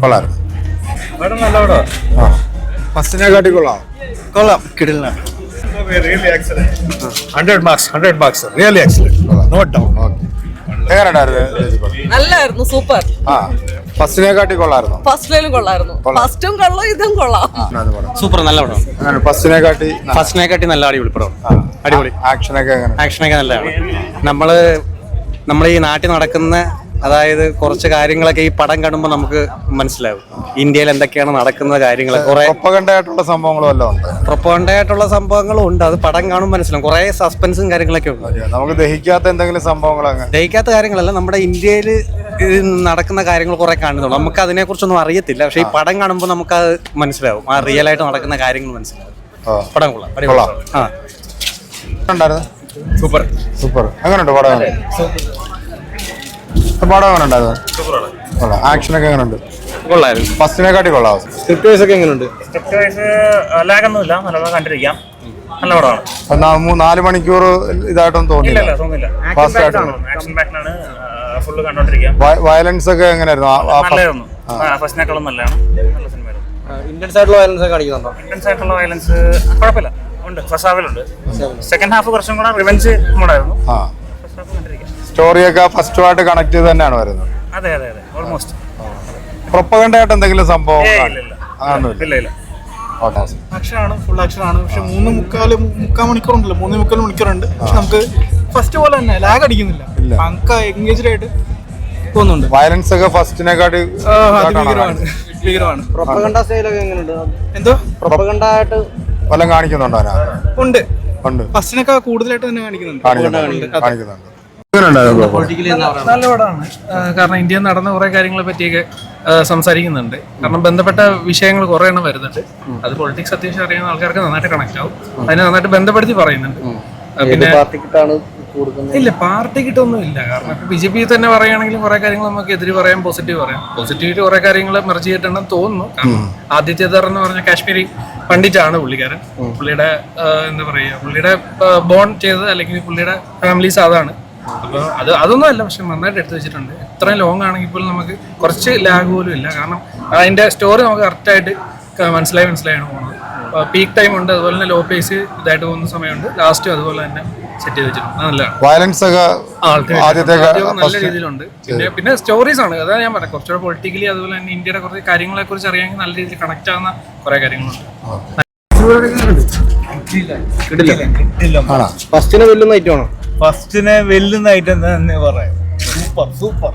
കൊള്ളായിരുന്നു. ഫസ്റ്റിനെ കാട്ടി കൊള്ളാം. കൊള്ളാം, കിടിലന. Really excellent. 100 marks. Really excellent. No doubt. എങ്ങനെയുണ്ടായിരുന്നു? നല്ലായിരുന്നു, സൂപ്പർ. ഫസ്റ്റിനെ കാട്ടി കൊള്ളായിരുന്നു. ഫസ്റ്റിലും കൊള്ളായിരുന്നു. ഫസ്റ്റും കൊള്ളാം, ഇതും കൊള്ളാം. സൂപ്പർ, നല്ല പടം. ഫസ്റ്റിനെ കാട്ടി നല്ല അടിപൊളി പടം. അടിപൊളി. ആക്ഷനൊക്കെ നല്ലതാണ്. നമ്മൾ ഈ നാട്ടിൽ നടക്കുന്ന, അതായത് കുറച്ച് കാര്യങ്ങളൊക്കെ ഈ പടം കാണുമ്പോൾ നമുക്ക് മനസ്സിലാവും ഇന്ത്യയിൽ എന്തൊക്കെയാണ് നടക്കുന്ന കാര്യങ്ങൾ. കുറെ പ്രൊപ്പഗൻഡയായിട്ടുള്ള സംഭവങ്ങളും എല്ലാം ഉണ്ട്. പ്രൊപ്പഗൻഡയായിട്ടുള്ള സംഭവങ്ങളും ഉണ്ട്. അത് പടം കാണുമ്പോൾ മനസ്സിലാവും. കുറെ സസ്പെൻസും കാര്യങ്ങളൊക്കെ ഉണ്ട്. നമുക്ക് ദഹിക്കാത്ത എന്തെങ്കിലും സംഭവങ്ങൾ, ദഹിക്കാത്ത കാര്യങ്ങളല്ല, നമ്മുടെ ഇന്ത്യയിൽ നടക്കുന്ന കാര്യങ്ങൾ കുറെ കാണുന്നുള്ളൂ. നമുക്ക് അതിനെ കുറിച്ചൊന്നും അറിയത്തില്ല. പക്ഷെ ഈ പടം കാണുമ്പോൾ നമുക്ക് അത് മനസ്സിലാവും. ആ റിയൽ ആയിട്ട് നടക്കുന്ന കാര്യങ്ങൾ മനസ്സിലാവും. പടം കൊള്ളാം. സൂപ്പർ. എങ്ങനെയുണ്ട് പടം? പടം എങ്ങനെ ഉണ്ടായിരുന്നു? കൊള്ളാം. ആക്ഷനൊക്കെ എങ്ങനെയുണ്ട്? കൊള്ളായിരുന്നു. ഫസ്റ്റിനെ കാട്ടി കൊള്ളാം. സ്ക്രിപ്റ്റ് വൈസ് ഒക്കെ എങ്ങനെയുണ്ട്? സ്ക്രിപ്റ്റ് വൈസ് ലാഗൊന്നുമില്ല, നല്ലോണം കണ്ടിരിക്കാം. നല്ല പടമാണ്. 4 മണിക്കൂർ ഇതായിട്ടൊന്നും തോന്നിയില്ല. ആക്ഷൻ പാക്റ്റാണ്, ഫുള്ള് കണ്ടോണ്ടിരിക്കാം. വയലൻസ് ഒക്കെ എങ്ങനെയായിരുന്നു? നല്ലതായിരുന്നു. ഫസ്റ്റിനേക്കാളും നല്ലതാണ്. നല്ല സിനിമയായിരുന്നു. ഇന്റൻസ് ആയിട്ടുള്ള വയലൻസ് ഒക്കെ കാണിക്കുന്നുണ്ടോ? ഇന്റൻസ് ആയിട്ടുള്ള വയലൻസ് കുഴപ്പമില്ല, ഉണ്ട്. ഫസ്റ്റ് ഹാഫിലുണ്ട്. സെക്കൻഡ് ഹാഫ് കുറച്ചും കൂടെ റിവെഞ്ച് മൂടായിരുന്നു. ഫസ്റ്റ് ഹാഫ് കണ്ടിരിക്കാം. സ്റ്റോറിയൊക്കെ ഫസ്റ്റുമായിട്ട് കണക്ട് ചെയ്ത് തന്നെയാണ് വരുന്നത്. അതെ, ഓൾമോസ്റ്റ്. പ്രൊപ്പഗൻഡയായിട്ട് എന്തെങ്കിലും സംഭവം? ഇല്ല. ആക്ഷനാണ്, ഫുൾ ആക്ഷനാണ്. പക്ഷെ 3.25 മണിക്കൂറുണ്ടല്ലോ, 3.25 മണിക്കൂറുണ്ട്. പക്ഷെ നമുക്ക് ഫസ്റ്റ് പോലെ തന്നെ ലാഗ് അടിക്കുന്നില്ല. നമുക്ക് എൻഗേജ്ഡ് ആയിട്ട് പോകുന്നുണ്ട്. വയലൻസ് ഒക്കെ ഫസ്റ്റിനെക്കാട്ടി ഭീകരമാണ്. പ്രൊപ്പഗൻഡ സ്റ്റൈലൊക്കെ എങ്ങനെയുണ്ട്? എന്തോ പ്രൊപ്പഗൻഡ ആയിട്ട് വല്ലതും കാണിക്കുന്നുണ്ടോ? ഉണ്ട്. ഫസ്റ്റിനൊക്കെ കൂടുതലായിട്ട് തന്നെ കാണിക്കുന്നുണ്ട്. നല്ല പടമാണ്. കാരണം ഇന്ത്യയിൽ നടന്ന കുറെ കാര്യങ്ങളെ പറ്റിയൊക്കെ സംസാരിക്കുന്നുണ്ട്. കാരണം ബന്ധപ്പെട്ട വിഷയങ്ങൾ കുറെ എണ്ണം വരുന്നുണ്ട്. അത് പൊളിറ്റിക്സ് അത്യാവശ്യം അറിയുന്ന ആൾക്കാർക്ക് നന്നായിട്ട് കണക്ട് ആവും. അതിനെ നന്നായിട്ട് ബന്ധപ്പെടുത്തി പറയുന്നുണ്ട്. പിന്നെ ഇല്ല, പാർട്ടി കിട്ടൊന്നും ഇല്ല. കാരണം ഇപ്പൊ BJP തന്നെ പറയുകയാണെങ്കിലും കുറെ കാര്യങ്ങൾ നമുക്ക് എതിര് പറയാം, പോസിറ്റീവ് പറയാം. പോസിറ്റീവ് കുറെ കാര്യങ്ങൾ മെർജ് ചെയ്തിട്ടുണ്ടെന്ന് തോന്നുന്നു. കാരണം ആദിത്യധർ എന്ന് പറഞ്ഞ കാശ്മീരി പണ്ഡിറ്റാണ് പുള്ളിക്കാരൻ. പുള്ളിയുടെ എന്താ പറയുക, പുള്ളിയുടെ ബോൺ ചെയ്തത് അല്ലെങ്കിൽ പുള്ളിയുടെ ഫാമിലീസ് അതാണ്. അപ്പോൾ അതൊന്നും അല്ല, പക്ഷെ നന്നായിട്ട് എടുത്തു വെച്ചിട്ടുണ്ട്. ഇത്രയും ലോങ് ആണെങ്കിൽ പോലും നമുക്ക് കുറച്ച് ലാഗ് പോലും ഇല്ല. കാരണം അതിന്റെ സ്റ്റോറി നമുക്ക് കറക്റ്റായിട്ട് മനസ്സിലായാണ് പോകുന്നത്. പീക്ക് ടൈം ഉണ്ട്, അതുപോലെ തന്നെ ലോ പേസ് ഇതായിട്ട് പോകുന്ന സമയമുണ്ട്. ലാസ്റ്റ് അതുപോലെ തന്നെ സെറ്റ് ചെയ്ത് വെച്ചിട്ടുണ്ട്. നല്ലതാണ്. വയലൻസ് ഒക്കെ നല്ല രീതിയിലുണ്ട്. പിന്നെ സ്റ്റോറീസ് ആണ്, അതാണ് ഞാൻ പറയാം. കുറച്ചുകൂടെ പൊളിറ്റിക്കലി അതുപോലെ തന്നെ ഇന്ത്യയുടെ കുറച്ച് കാര്യങ്ങളെ കുറിച്ച് അറിയാമെങ്കിൽ നല്ല രീതിയിൽ കണക്ട് ആവുന്ന കുറെ കാര്യങ്ങളുണ്ട്. ഫസ്റ്റിനെ വെല്ലുന്ന ഐറ്റമാണോ? ഫസ്റ്റിനെ വെല്ലുന്ന ഐറ്റം തന്നെ പറയാം. സൂപ്പർ.